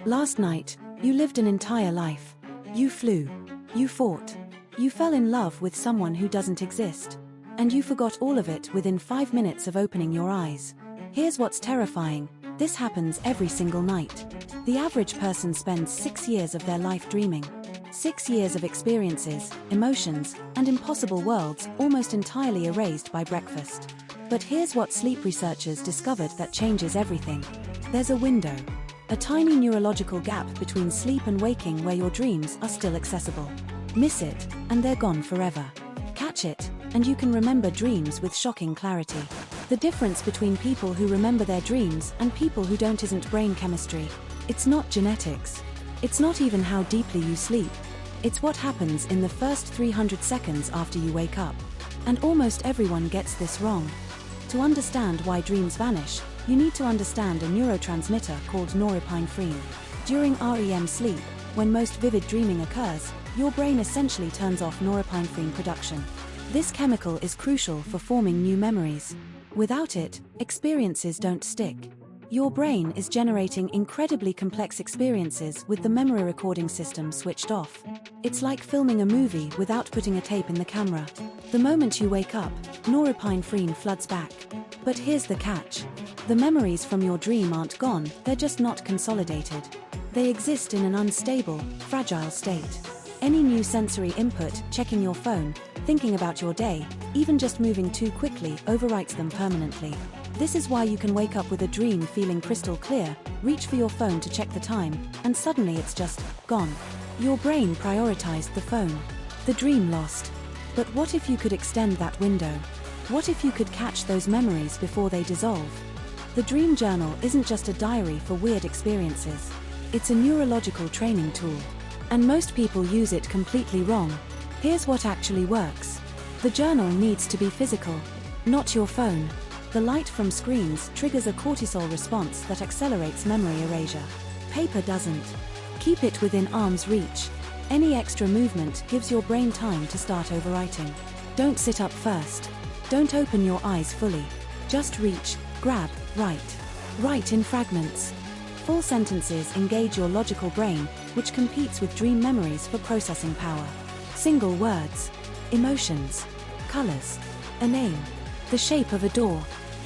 Last night, you lived an entire life. You flew. You fought. You fell in love with someone who doesn't exist. And you forgot all of it within 5 minutes of opening your eyes. Here's what's terrifying. This happens every single night. The average person spends 6 years of their life dreaming. 6 years of experiences, emotions, and impossible worlds almost entirely erased by breakfast. But here's what sleep researchers discovered that changes everything. There's a window. A tiny neurological gap between sleep and waking where your dreams are still accessible. Miss it, and they're gone forever. Catch it, and you can remember dreams with shocking clarity. The difference between people who remember their dreams and people who don't isn't brain chemistry. It's not genetics. It's not even how deeply you sleep. It's what happens in the first 300 seconds after you wake up. And almost everyone gets this wrong. To understand why dreams vanish, you need to understand a neurotransmitter called norepinephrine. During REM sleep, when most vivid dreaming occurs, your brain essentially turns off norepinephrine production. This chemical is crucial for forming new memories. Without it, experiences don't stick. Your brain is generating incredibly complex experiences with the memory recording system switched off. It's like filming a movie without putting a tape in the camera. The moment you wake up, norepinephrine floods back. But here's the catch. The memories from your dream aren't gone, they're just not consolidated. They exist in an unstable, fragile state. Any new sensory input, checking your phone, thinking about your day, even just moving too quickly overwrites them permanently. This is why you can wake up with a dream feeling crystal clear, reach for your phone to check the time, and suddenly it's just gone. Your brain prioritized the phone. The dream lost. But what if you could extend that window? What if you could catch those memories before they dissolve? The dream journal isn't just a diary for weird experiences. It's a neurological training tool. And most people use it completely wrong. Here's what actually works. The journal needs to be physical, not your phone. The light from screens triggers a cortisol response that accelerates memory erasure. Paper doesn't. Keep it within arm's reach. Any extra movement gives your brain time to start overwriting. Don't sit up first. Don't open your eyes fully. Just reach, grab, write. Write in fragments. Full sentences engage your logical brain, which competes with dream memories for processing power. Single words. Emotions. Colors. A name. The shape of a door.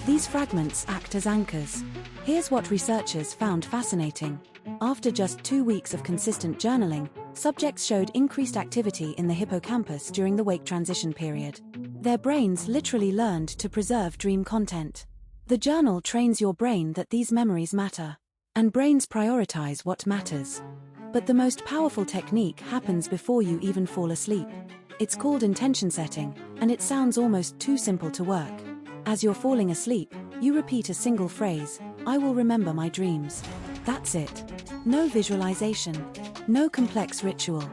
These fragments act as anchors. Here's what researchers found fascinating. After just 2 weeks of consistent journaling, subjects showed increased activity in the hippocampus during the wake transition period. Their brains literally learned to preserve dream content. The journal trains your brain that these memories matter. And brains prioritize what matters. But the most powerful technique happens before you even fall asleep. It's called intention setting, and it sounds almost too simple to work. As you're falling asleep, you repeat a single phrase, "I will remember my dreams." That's it. No visualization. No complex ritual.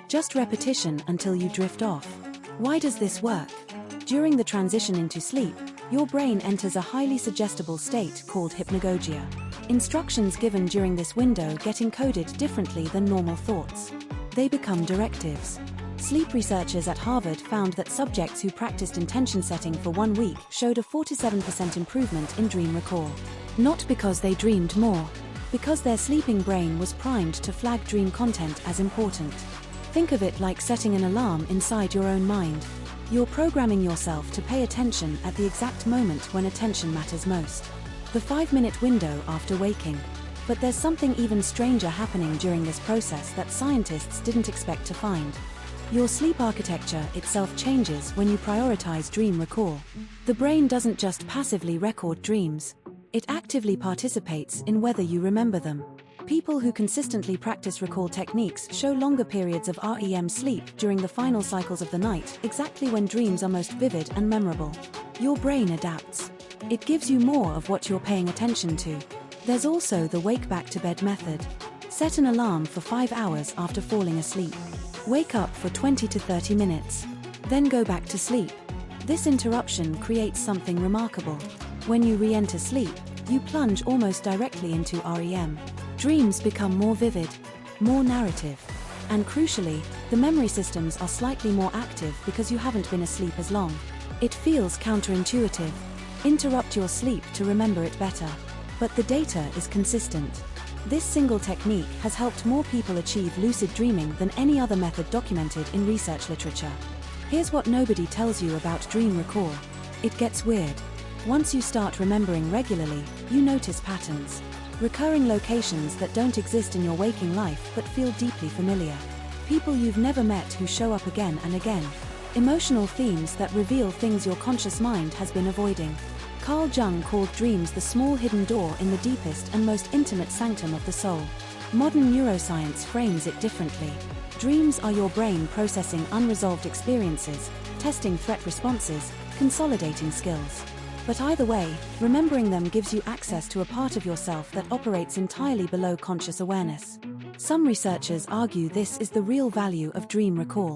Just repetition until you drift off. Why does this work? During the transition into sleep, your brain enters a highly suggestible state called hypnagogia. Instructions given during this window get encoded differently than normal thoughts. They become directives. Sleep researchers at Harvard found that subjects who practiced intention setting for 1 week showed a 47% improvement in dream recall. Not because they dreamed more, because their sleeping brain was primed to flag dream content as important. Think of it like setting an alarm inside your own mind. You're programming yourself to pay attention at the exact moment when attention matters most. The 5-minute window after waking. But there's something even stranger happening during this process that scientists didn't expect to find. Your sleep architecture itself changes when you prioritize dream recall. The brain doesn't just passively record dreams. It actively participates in whether you remember them. People who consistently practice recall techniques show longer periods of REM sleep during the final cycles of the night, exactly when dreams are most vivid and memorable. Your brain adapts. It gives you more of what you're paying attention to. There's also the wake back to bed method. Set an alarm for 5 hours after falling asleep. Wake up for 20 to 30 minutes. Then go back to sleep. This interruption creates something remarkable. When you re-enter sleep, you plunge almost directly into REM. Dreams become more vivid, more narrative. And crucially, the memory systems are slightly more active because you haven't been asleep as long. It feels counterintuitive. Interrupt your sleep to remember it better. But the data is consistent. This single technique has helped more people achieve lucid dreaming than any other method documented in research literature. Here's what nobody tells you about dream recall. It gets weird. Once you start remembering regularly, you notice patterns. Recurring locations that don't exist in your waking life but feel deeply familiar. People you've never met who show up again and again. Emotional themes that reveal things your conscious mind has been avoiding. Carl Jung called dreams the small hidden door in the deepest and most intimate sanctum of the soul. Modern neuroscience frames it differently. Dreams are your brain processing unresolved experiences, testing threat responses, consolidating skills. But either way, remembering them gives you access to a part of yourself that operates entirely below conscious awareness. Some researchers argue this is the real value of dream recall.